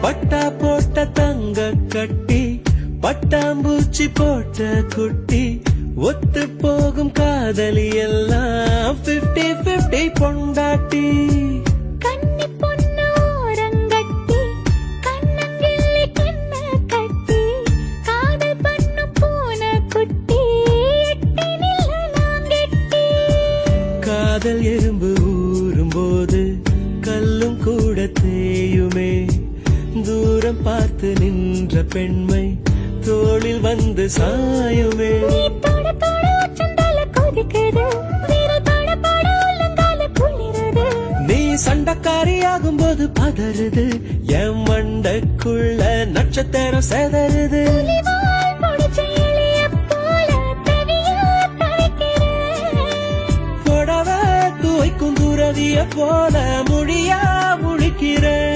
பட்டா போட்ட தங்க கட்டி பட்டாம்பூச்சி போட்ட குட்டி ஒத்து போகும் காதலி எல்லாம் 50-50 பொண்டாட்டி. கன்னி பொண்ணு ஓரங்கட்டி கண்ணங்கிள்ளி கண்ண கட்டி காதல் பண்ணும் பூனை குட்டி எட்டி நில்ல நாங்கெட்டி. காதல் எறும்பு ஊறும் போது கல்லும் கூட தேயுமே. தூரம் பார்த்து நின்ற பெண்மை தோளில் வந்து சாயுமே. நீ தொட தொட உச்சந்தால கொதிக்குது விரல் பட பட உள்ளங்கால குளிருது. நீ சண்டக்காரியாகும் போது பதறுது என் மண்டக்குள்ள நட்சத்திரம் செதறுது. புலிவால் முடிச்ச இலையப் போல தனியா தவிக்கிறேன். புடவ துவைக்கும் துறவிய போல முடியா முழிக்கிறேன்.